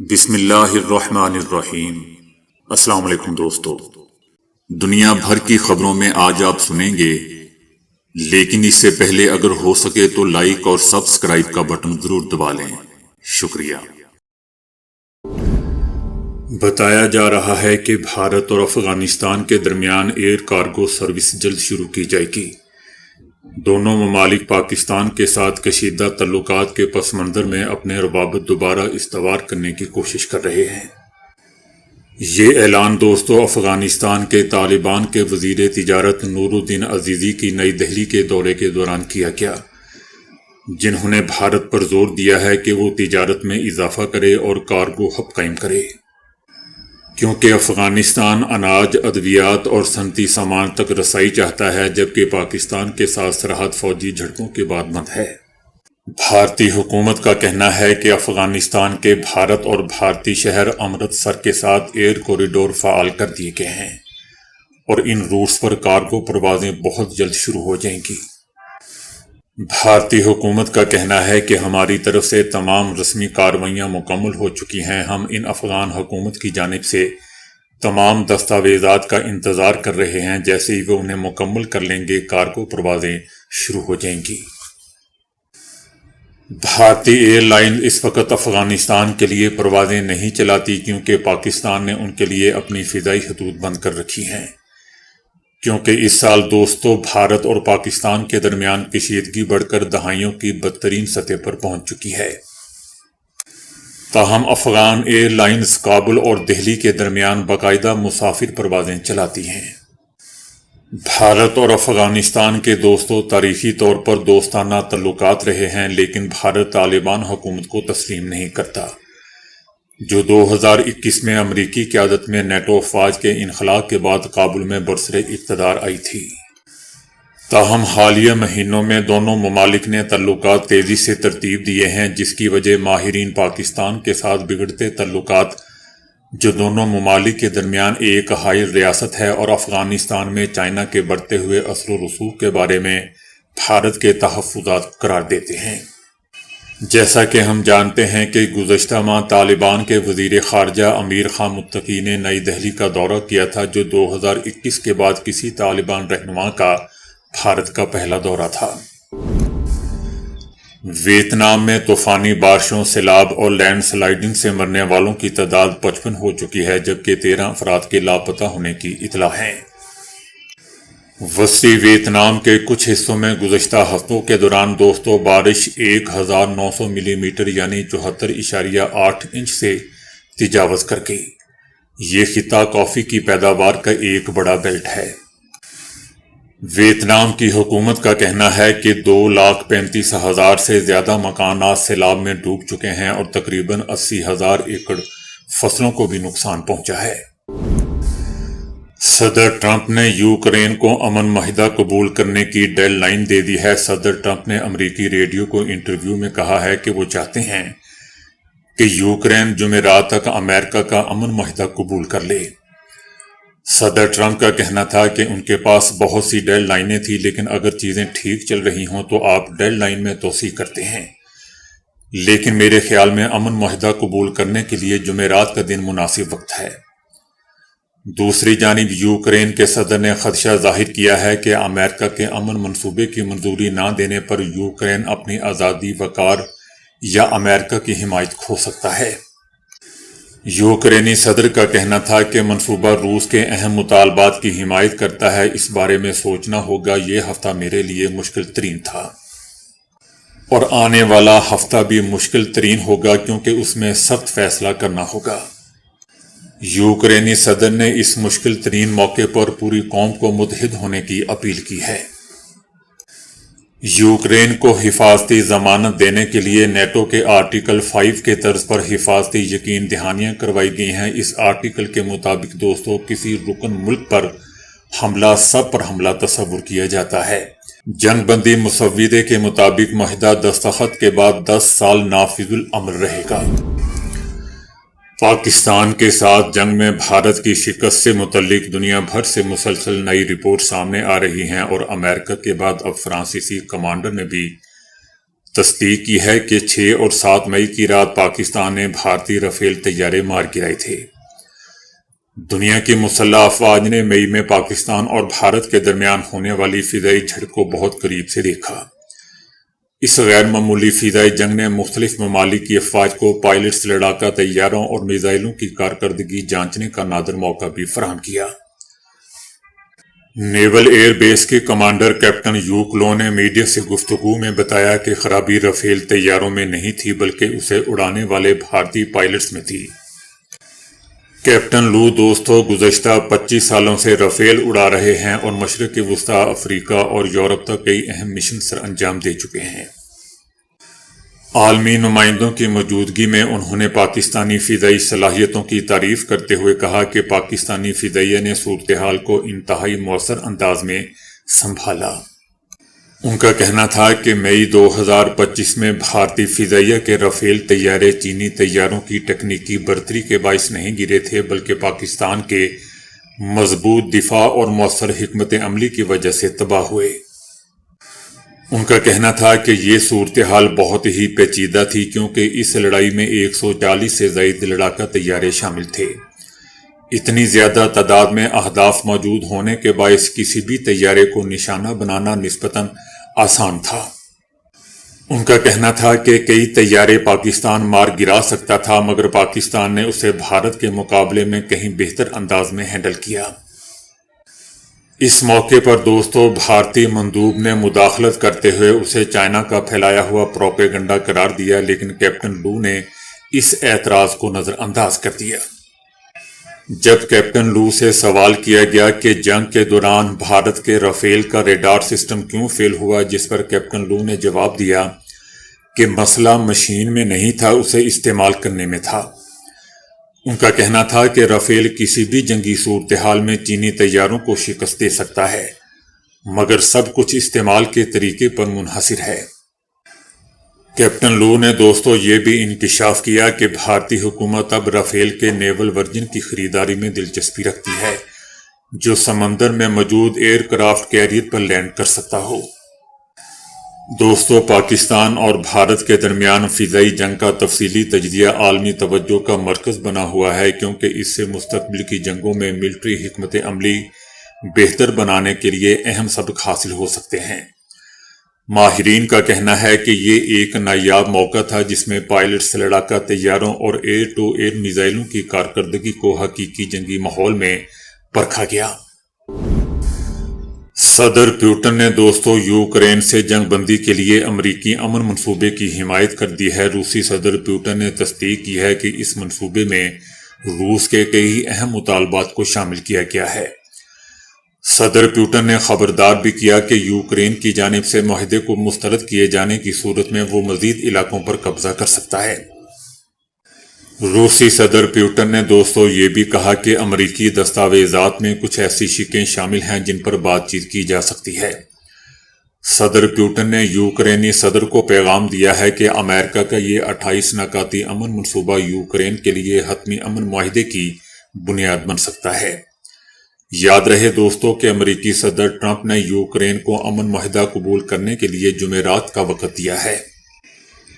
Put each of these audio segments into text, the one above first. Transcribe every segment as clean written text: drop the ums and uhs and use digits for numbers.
بسم اللہ الرحمن الرحیم۔ السلام علیکم دوستو، دنیا بھر کی خبروں میں آج آپ سنیں گے، لیکن اس سے پہلے اگر ہو سکے تو لائک اور سبسکرائب کا بٹن ضرور دبا لیں۔ شکریہ۔ بتایا جا رہا ہے کہ بھارت اور افغانستان کے درمیان ایئر کارگو سروس جلد شروع کی جائے گی۔ دونوں ممالک پاکستان کے ساتھ کشیدہ تعلقات کے پس منظر میں اپنے روابط دوبارہ استوار کرنے کی کوشش کر رہے ہیں۔ یہ اعلان دوستو افغانستان کے طالبان کے وزیر تجارت نور الدین عزیزی کی نئی دہلی کے دورے کے دوران کیا گیا، جنہوں نے بھارت پر زور دیا ہے کہ وہ تجارت میں اضافہ کرے اور کارگو ہب قائم کرے، کیونکہ افغانستان اناج، ادویات اور صنعتی سامان تک رسائی چاہتا ہے، جبکہ پاکستان کے ساتھ سرحد فوجی جھڑپوں کے بعد بند ہے۔ بھارتی حکومت کا کہنا ہے کہ افغانستان کے بھارت اور بھارتی شہر امرتسر کے ساتھ ایئر کوریڈور فعال کر دیے گئے ہیں اور ان روٹس پر کارگو پروازیں بہت جلد شروع ہو جائیں گی۔ بھارتی حکومت کا کہنا ہے کہ ہماری طرف سے تمام رسمی کارروائیاں مکمل ہو چکی ہیں۔ ہم ان افغان حکومت کی جانب سے تمام دستاویزات کا انتظار کر رہے ہیں، جیسے ہی وہ انہیں مکمل کر لیں گے کارگو پروازیں شروع ہو جائیں گی۔ بھارتی ایئر لائن اس وقت افغانستان کے لیے پروازیں نہیں چلاتی، کیونکہ پاکستان نے ان کے لیے اپنی فضائی حدود بند کر رکھی ہیں، کیونکہ اس سال دوستو بھارت اور پاکستان کے درمیان کشیدگی بڑھ کر دہائیوں کی بدترین سطح پر پہنچ چکی ہے۔ تاہم افغان ایئر لائنز کابل اور دہلی کے درمیان باقاعدہ مسافر پروازیں چلاتی ہیں۔ بھارت اور افغانستان کے دوستو تاریخی طور پر دوستانہ تعلقات رہے ہیں، لیکن بھارت طالبان حکومت کو تسلیم نہیں کرتا، جو 2021 میں امریکی قیادت میں نیٹو افواج کے انخلاء کے بعد کابل میں برسر اقتدار آئی تھی۔ تاہم حالیہ مہینوں میں دونوں ممالک نے تعلقات تیزی سے ترتیب دیے ہیں، جس کی وجہ ماہرین پاکستان کے ساتھ بگڑتے تعلقات، جو دونوں ممالک کے درمیان ایک حائل ریاست ہے، اور افغانستان میں چائنا کے بڑھتے ہوئے اثر و رسوخ کے بارے میں بھارت کے تحفظات قرار دیتے ہیں۔ جیسا کہ ہم جانتے ہیں کہ گزشتہ ماہ طالبان کے وزیر خارجہ امیر خان متقی نے نئی دہلی کا دورہ کیا تھا، جو 2021 کے بعد کسی طالبان رہنما کا بھارت کا پہلا دورہ تھا۔ ویتنام میں طوفانی بارشوں، سیلاب اور لینڈ سلائڈنگ سے مرنے والوں کی تعداد 55 ہو چکی ہے، جبکہ 13 افراد کے لاپتہ ہونے کی اطلاع ہے۔ وسطی ویتنام کے کچھ حصوں میں گزشتہ ہفتوں کے دوران دوستو بارش 1900 ملی میٹر یعنی 74.8 انچ سے تجاوز کر گئی۔ یہ خطہ کافی کی پیداوار کا ایک بڑا بیلٹ ہے۔ ویتنام کی حکومت کا کہنا ہے کہ 2,35,000 سے زیادہ مکانات سیلاب میں ڈوب چکے ہیں اور تقریباً 80,000 ایکڑ فصلوں کو بھی نقصان پہنچا ہے۔ صدر ٹرمپ نے یوکرین کو امن معاہدہ قبول کرنے کی ڈیڈ لائن دے دی ہے۔ صدر ٹرمپ نے امریکی ریڈیو کو انٹرویو میں کہا ہے کہ وہ چاہتے ہیں کہ یوکرین جمعرات تک امریکہ کا امن معاہدہ قبول کر لے۔ صدر ٹرمپ کا کہنا تھا کہ ان کے پاس بہت سی ڈیڈ لائنیں تھیں، لیکن اگر چیزیں ٹھیک چل رہی ہوں تو آپ ڈیڈ لائن میں توسیع کرتے ہیں، لیکن میرے خیال میں امن معاہدہ قبول کرنے کے لیے جمعرات کا دن مناسب وقت ہے۔ دوسری جانب یوکرین کے صدر نے خدشہ ظاہر کیا ہے کہ امریکہ کے امن منصوبے کی منظوری نہ دینے پر یوکرین اپنی آزادی، وقار یا امریکہ کی حمایت کھو سکتا ہے۔ یوکرینی صدر کا کہنا تھا کہ منصوبہ روس کے اہم مطالبات کی حمایت کرتا ہے۔ اس بارے میں سوچنا ہوگا۔ یہ ہفتہ میرے لیے مشکل ترین تھا اور آنے والا ہفتہ بھی مشکل ترین ہوگا، کیونکہ اس میں سخت فیصلہ کرنا ہوگا۔ یوکرینی صدر نے اس مشکل ترین موقع پر پوری قوم کو متحد ہونے کی اپیل کی ہے۔ یوکرین کو حفاظتی ضمانت دینے کے لیے نیٹو کے آرٹیکل 5 کے طرز پر حفاظتی یقین دہانیاں کروائی گئی ہیں۔ اس آرٹیکل کے مطابق دوستو کسی رکن ملک پر حملہ سب پر حملہ تصور کیا جاتا ہے۔ جنگ بندی مسودے کے مطابق معاہدہ دستخط کے بعد 10 سال نافذ العمل رہے گا۔ پاکستان کے ساتھ جنگ میں بھارت کی شکست سے متعلق دنیا بھر سے مسلسل نئی رپورٹ سامنے آ رہی ہیں، اور امریکہ کے بعد اب فرانسیسی کمانڈر نے بھی تصدیق کی ہے کہ 6 اور 7 مئی کی رات پاکستان نے بھارتی رافیل طیارے مار گرائے تھے۔ دنیا کی مسلح افواج نے مئی میں پاکستان اور بھارت کے درمیان ہونے والی فضائی جھڑپ کو بہت قریب سے دیکھا۔ اس غیر معمولی فضائی جنگ نے مختلف ممالک کی افواج کو پائلٹس، لڑاکا طیاروں اور میزائلوں کی کارکردگی جانچنے کا نادر موقع بھی فراہم کیا۔ نیول ایئر بیس کے کمانڈر کیپٹن یوک لو نے میڈیا سے گفتگو میں بتایا کہ خرابی رافیل طیاروں میں نہیں تھی بلکہ اسے اڑانے والے بھارتی پائلٹس میں تھی۔ کیپٹن لو دوستو گزشتہ 25 سالوں سے رافیل اڑا رہے ہیں اور مشرق وسطی، افریقہ اور یورپ تک کئی اہم مشن سر انجام دے چکے ہیں۔ عالمی نمائندوں کی موجودگی میں انہوں نے پاکستانی فضائی صلاحیتوں کی تعریف کرتے ہوئے کہا کہ پاکستانی فضائیہ نے صورتحال کو انتہائی مؤثر انداز میں سنبھالا۔ ان کا کہنا تھا کہ مئی 2025 میں بھارتی فضائیہ کے رافیل طیارے چینی طیاروں کی تکنیکی برتری کے باعث نہیں گرے تھے بلکہ پاکستان کے مضبوط دفاع اور مؤثر حکمت عملی کی وجہ سے تباہ ہوئے۔ ان کا کہنا تھا کہ یہ صورتحال بہت ہی پیچیدہ تھی کیونکہ اس لڑائی میں 140 سے زائد لڑاکا طیارے شامل تھے۔ اتنی زیادہ تعداد میں اہداف موجود ہونے کے باعث کسی بھی طیارے کو نشانہ بنانا نسبتاً آسان تھا۔ ان کا کہنا تھا کہ کئی طیارے پاکستان مار گرا سکتا تھا مگر پاکستان نے اسے بھارت کے مقابلے میں کہیں بہتر انداز میں ہینڈل کیا۔ اس موقع پر دوستو بھارتی مندوب نے مداخلت کرتے ہوئے اسے چائنا کا پھیلایا ہوا پروپیگنڈا قرار دیا لیکن کیپٹن لو نے اس اعتراض کو نظر انداز کر دیا۔ جب کیپٹن لو سے سوال کیا گیا کہ جنگ کے دوران بھارت کے رافیل کا ریڈار سسٹم کیوں فیل ہوا، جس پر کیپٹن لو نے جواب دیا کہ مسئلہ مشین میں نہیں تھا، اسے استعمال کرنے میں تھا۔ ان کا کہنا تھا کہ رافیل کسی بھی جنگی صورتحال میں چینی طیاروں کو شکست دے سکتا ہے مگر سب کچھ استعمال کے طریقے پر منحصر ہے۔ کیپٹن لو نے دوستو یہ بھی انکشاف کیا کہ بھارتی حکومت اب رافیل کے نیول ورژن کی خریداری میں دلچسپی رکھتی ہے جو سمندر میں موجود ایئر کرافٹ کیریئر پر لینڈ کر سکتا ہو۔ دوستو پاکستان اور بھارت کے درمیان فضائی جنگ کا تفصیلی تجزیہ عالمی توجہ کا مرکز بنا ہوا ہے کیونکہ اس سے مستقبل کی جنگوں میں ملٹری حکمت عملی بہتر بنانے کے لیے اہم سبق حاصل ہو سکتے ہیں۔ ماہرین کا کہنا ہے کہ یہ ایک نایاب موقع تھا جس میں پائلٹس، لڑاکا طیاروں اور ایئر ٹو ایئر میزائلوں کی کارکردگی کو حقیقی جنگی ماحول میں پرکھا گیا۔ صدر پیوٹن نے دوستو یوکرین سے جنگ بندی کے لیے امریکی امن منصوبے کی حمایت کر دی ہے۔ روسی صدر پیوٹن نے تصدیق کی ہے کہ اس منصوبے میں روس کے کئی اہم مطالبات کو شامل کیا گیا ہے۔ صدر پیوٹن نے خبردار بھی کیا کہ یوکرین کی جانب سے معاہدے کو مسترد کیے جانے کی صورت میں وہ مزید علاقوں پر قبضہ کر سکتا ہے۔ روسی صدر پیوٹن نے دوستو یہ بھی کہا کہ امریکی دستاویزات میں کچھ ایسی شقیں شامل ہیں جن پر بات چیت کی جا سکتی ہے۔ صدر پیوٹن نے یوکرینی صدر کو پیغام دیا ہے کہ امریکہ کا یہ 28 نکاتی امن منصوبہ یوکرین کے لیے حتمی امن معاہدے کی بنیاد بن سکتا ہے۔ یاد رہے دوستو کہ امریکی صدر ٹرمپ نے یوکرین کو امن معاہدہ قبول کرنے کے لیے جمعرات کا وقت دیا ہے،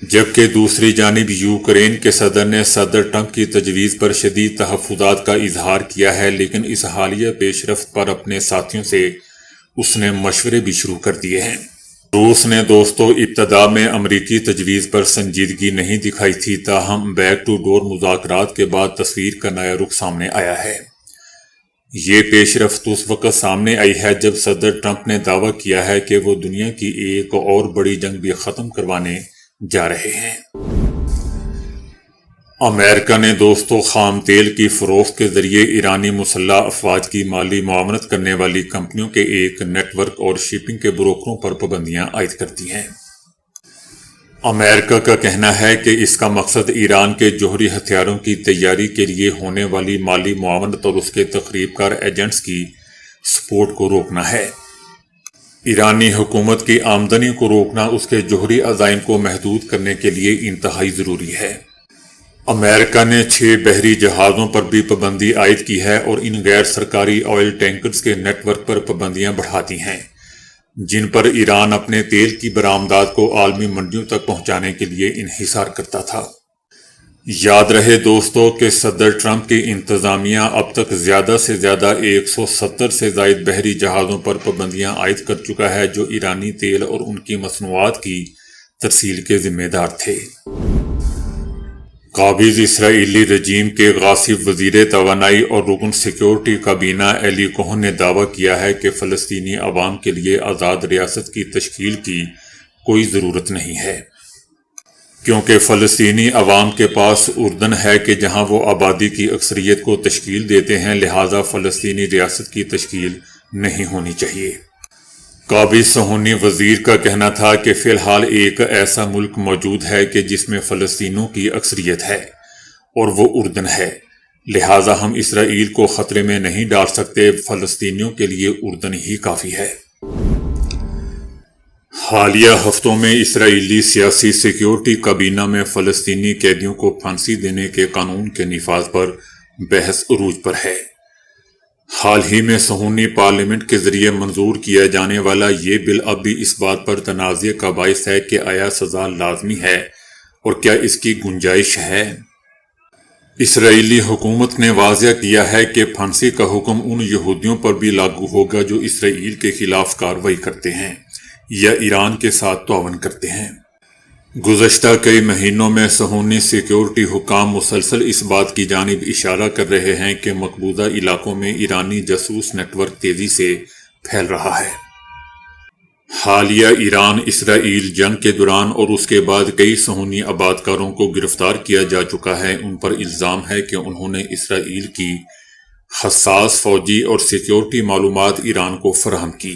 جبکہ دوسری جانب یوکرین کے صدر نے صدر ٹرمپ کی تجویز پر شدید تحفظات کا اظہار کیا ہے لیکن اس حالیہ پیش رفت پر اپنے ساتھیوں سے اس نے مشورے بھی شروع کر دیے ہیں۔ روس نے دوستو ابتدا میں امریکی تجویز پر سنجیدگی نہیں دکھائی تھی تاہم بیک ٹو ڈور مذاکرات کے بعد تصویر کا نیا رخ سامنے آیا ہے۔ یہ پیش رفت اس وقت سامنے آئی ہے جب صدر ٹرمپ نے دعویٰ کیا ہے کہ وہ دنیا کی ایک اور بڑی جنگ بھی ختم کروانے جا رہے ہیں۔ امریکہ نے دوستو خام تیل کی فروخت کے ذریعے ایرانی مسلح افواج کی مالی معاونت کرنے والی کمپنیوں کے ایک نیٹ ورک اور شپنگ کے بروکروں پر پابندیاں عائد کر دی ہیں۔ امریکہ کا کہنا ہے کہ اس کا مقصد ایران کے جوہری ہتھیاروں کی تیاری کے لیے ہونے والی مالی معاونت اور اس کے تخریب کار ایجنٹس کی سپورٹ کو روکنا ہے۔ ایرانی حکومت کی آمدنی کو روکنا اس کے جوہری عزائم کو محدود کرنے کے لیے انتہائی ضروری ہے۔ امریکہ نے 6 بحری جہازوں پر بھی پابندی عائد کی ہے اور ان غیر سرکاری آئل ٹینکرز کے نیٹ ورک پر پابندیاں بڑھا دی ہیں۔ جن پر ایران اپنے تیل کی برآمدات کو عالمی منڈیوں تک پہنچانے کے لیے انحصار کرتا تھا۔ یاد رہے دوستو کہ صدر ٹرمپ کی انتظامیہ اب تک زیادہ سے زیادہ 170 سے زائد بحری جہازوں پر پابندیاں عائد کر چکا ہے جو ایرانی تیل اور ان کی مصنوعات کی ترسیل کے ذمہ دار تھے۔ قابض اسرائیلی رجیم کے غاصب وزیر توانائی اور رکن سیکیورٹی کابینہ ایلی کوہن نے دعویٰ کیا ہے کہ فلسطینی عوام کے لیے آزاد ریاست کی تشکیل کی کوئی ضرورت نہیں ہے، کیونکہ فلسطینی عوام کے پاس اردن ہے کہ جہاں وہ آبادی کی اکثریت کو تشکیل دیتے ہیں، لہٰذا فلسطینی ریاست کی تشکیل نہیں ہونی چاہیے۔ قابض صہیونی وزیر کا کہنا تھا کہ فی الحال ایک ایسا ملک موجود ہے کہ جس میں فلسطینیوں کی اکثریت ہے اور وہ اردن ہے، لہٰذا ہم اسرائیل کو خطرے میں نہیں ڈال سکتے، فلسطینیوں کے لیے اردن ہی کافی ہے۔ حالیہ ہفتوں میں اسرائیلی سیاسی سیکیورٹی کابینہ میں فلسطینی قیدیوں کو پھانسی دینے کے قانون کے نفاذ پر بحث عروج پر ہے۔ حال ہی میں صہیونی پارلیمنٹ کے ذریعے منظور کیا جانے والا یہ بل اب بھی اس بات پر تنازع کا باعث ہے کہ آیا سزا لازمی ہے اور کیا اس کی گنجائش ہے۔ اسرائیلی حکومت نے واضح کیا ہے کہ پھانسی کا حکم ان یہودیوں پر بھی لاگو ہوگا جو اسرائیل کے خلاف کارروائی کرتے ہیں یا ایران کے ساتھ تعاون کرتے ہیں۔ گزشتہ کئی مہینوں میں صہیونی سیکیورٹی حکام مسلسل اس بات کی جانب اشارہ کر رہے ہیں کہ مقبوضہ علاقوں میں ایرانی جاسوس نیٹ ورک تیزی سے پھیل رہا ہے۔ حالیہ ایران اسرائیل جنگ کے دوران اور اس کے بعد کئی صہیونی آبادکاروں کو گرفتار کیا جا چکا ہے۔ ان پر الزام ہے کہ انہوں نے اسرائیل کی حساس فوجی اور سیکیورٹی معلومات ایران کو فراہم کی۔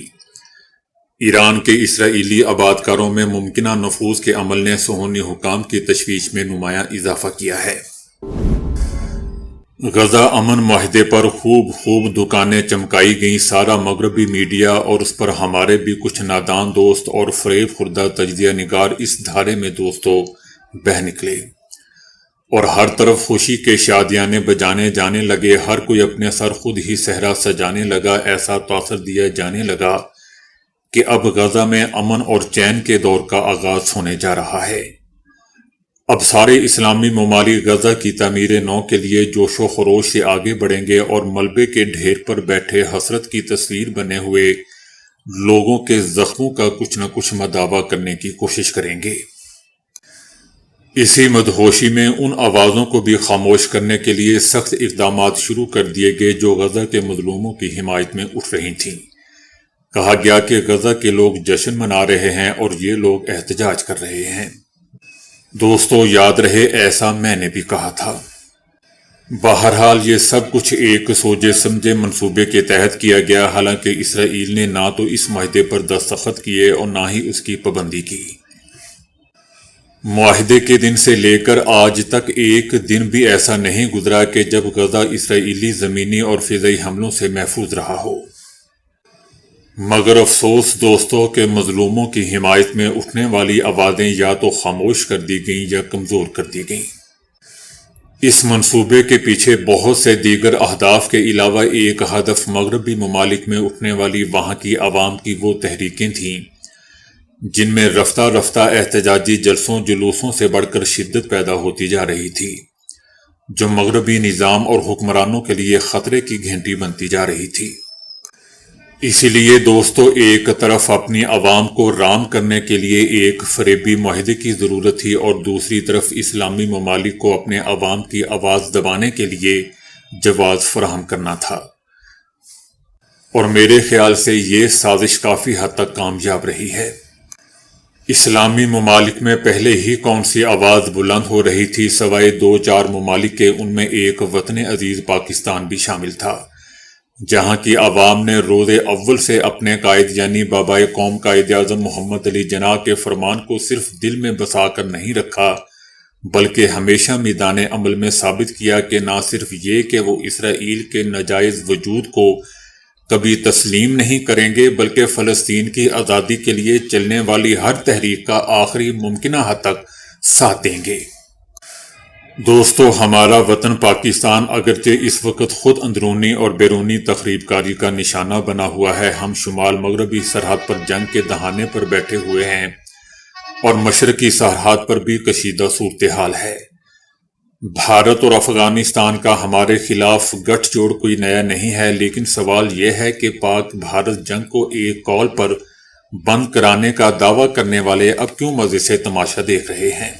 ایران کے اسرائیلی آبادکاروں میں ممکنہ نفوذ کے عمل نے صہیونی حکام کی تشویش میں نمایاں اضافہ کیا ہے۔ غزہ امن معاہدے پر خوب دکانیں چمکائی گئیں، سارا مغربی میڈیا اور اس پر ہمارے بھی کچھ نادان دوست اور فریب خوردہ تجزیہ نگار اس دھارے میں دوستوں بہہ نکلے اور ہر طرف خوشی کے شادیانے بجانے جانے لگے، ہر کوئی اپنے سر خود ہی صحرا سجانے لگا، ایسا تاثر دیا جانے لگا کہ اب غزہ میں امن اور چین کے دور کا آغاز ہونے جا رہا ہے۔ اب سارے اسلامی ممالک غزہ کی تعمیر نو کے لیے جوش و خروش سے آگے بڑھیں گے اور ملبے کے ڈھیر پر بیٹھے حسرت کی تصویر بنے ہوئے لوگوں کے زخموں کا کچھ نہ کچھ مداوا کرنے کی کوشش کریں گے۔ اسی مدہوشی میں ان آوازوں کو بھی خاموش کرنے کے لیے سخت اقدامات شروع کر دیے گئے جو غزہ کے مظلوموں کی حمایت میں اٹھ رہی تھیں۔ کہا گیا کہ غزہ کے لوگ جشن منا رہے ہیں اور یہ لوگ احتجاج کر رہے ہیں۔ دوستو یاد رہے ایسا میں نے بھی کہا تھا۔ بہرحال یہ سب کچھ ایک سوچے سمجھے منصوبے کے تحت کیا گیا، حالانکہ اسرائیل نے نہ تو اس معاہدے پر دستخط کیے اور نہ ہی اس کی پابندی کی۔ معاہدے کے دن سے لے کر آج تک ایک دن بھی ایسا نہیں گزرا کہ جب غزہ اسرائیلی زمینی اور فضائی حملوں سے محفوظ رہا ہو۔ مگر افسوس دوستوں کہ مظلوموں کی حمایت میں اٹھنے والی آوازیں یا تو خاموش کر دی گئیں یا کمزور کر دی گئیں۔ اس منصوبے کے پیچھے بہت سے دیگر اہداف کے علاوہ ایک ہدف مغربی ممالک میں اٹھنے والی وہاں کی عوام کی وہ تحریکیں تھیں جن میں رفتہ رفتہ احتجاجی جلسوں جلوسوں سے بڑھ کر شدت پیدا ہوتی جا رہی تھی، جو مغربی نظام اور حکمرانوں کے لیے خطرے کی گھنٹی بنتی جا رہی تھی۔ اسی لیے دوستو ایک طرف اپنی عوام کو رام کرنے کے لیے ایک فریبی معاہدے کی ضرورت تھی اور دوسری طرف اسلامی ممالک کو اپنے عوام کی آواز دبانے کے لیے جواز فراہم کرنا تھا، اور میرے خیال سے یہ سازش کافی حد تک کامیاب رہی ہے۔ اسلامی ممالک میں پہلے ہی کون سی آواز بلند ہو رہی تھی سوائے 2-4 ممالک کے، ان میں ایک وطن عزیز پاکستان بھی شامل تھا، جہاں کی عوام نے روز اول سے اپنے قائد یعنی بابائے قوم قائد اعظم محمد علی جناح کے فرمان کو صرف دل میں بسا کر نہیں رکھا، بلکہ ہمیشہ میدان عمل میں ثابت کیا کہ نہ صرف یہ کہ وہ اسرائیل کے ناجائز وجود کو کبھی تسلیم نہیں کریں گے، بلکہ فلسطین کی آزادی کے لیے چلنے والی ہر تحریک کا آخری ممکنہ حد تک ساتھ دیں گے۔ دوستو، ہمارا وطن پاکستان اگرچہ اس وقت خود اندرونی اور بیرونی تخریب کاری کا نشانہ بنا ہوا ہے، ہم شمال مغربی سرحد پر جنگ کے دہانے پر بیٹھے ہوئے ہیں اور مشرقی سرحد پر بھی کشیدہ صورتحال ہے۔ بھارت اور افغانستان کا ہمارے خلاف گٹھ جوڑ کوئی نیا نہیں ہے، لیکن سوال یہ ہے کہ پاک بھارت جنگ کو ایک کال پر بند کرانے کا دعویٰ کرنے والے اب کیوں مزے سے تماشا دیکھ رہے ہیں؟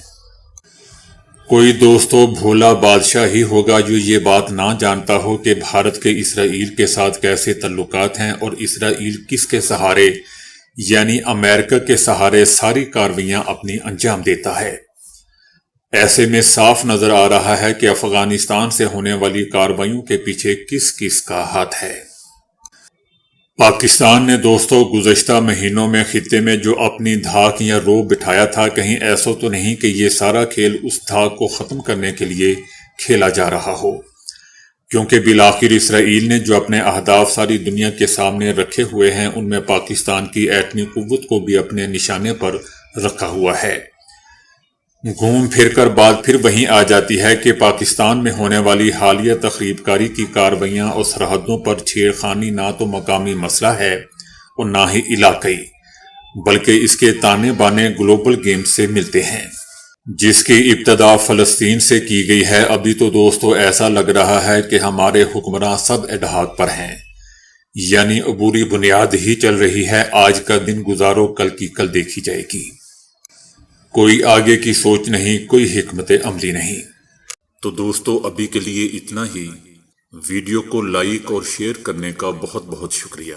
کوئی دوستو بھولا بادشاہ ہی ہوگا جو یہ بات نہ جانتا ہو کہ بھارت کے اسرائیل کے ساتھ کیسے تعلقات ہیں اور اسرائیل کس کے سہارے یعنی امریکہ کے سہارے ساری کاروائیاں اپنی انجام دیتا ہے۔ ایسے میں صاف نظر آ رہا ہے کہ افغانستان سے ہونے والی کاروائیوں کے پیچھے کس کس کا ہاتھ ہے۔ پاکستان نے دوستو گزشتہ مہینوں میں خطے میں جو اپنی دھاک یا روب بٹھایا تھا، کہیں ایسا تو نہیں کہ یہ سارا کھیل اس دھاک کو ختم کرنے کے لیے کھیلا جا رہا ہو، کیونکہ بالآخر اسرائیل نے جو اپنے اہداف ساری دنیا کے سامنے رکھے ہوئے ہیں، ان میں پاکستان کی ایٹمی قوت کو بھی اپنے نشانے پر رکھا ہوا ہے۔ گھوم پھر کر بات پھر وہیں آ جاتی ہے کہ پاکستان میں ہونے والی حالیہ تخریب کاری کی کارروائیاں اور سرحدوں پر چھیڑ خانی نہ تو مقامی مسئلہ ہے اور نہ ہی علاقائی، بلکہ اس کے تانے بانے گلوبل گیم سے ملتے ہیں، جس کی ابتدا فلسطین سے کی گئی ہے۔ ابھی تو دوستو ایسا لگ رہا ہے کہ ہمارے حکمراں سب اڈھاک پر ہیں، یعنی عبوری بنیاد ہی چل رہی ہے، آج کا دن گزارو کل کی کل دیکھی جائے گی۔ کوئی آگے کی سوچ نہیں، کوئی حکمت عملی نہیں۔ تو دوستو ابھی کے لیے اتنا ہی۔ ویڈیو کو لائک اور شیئر کرنے کا بہت بہت شکریہ۔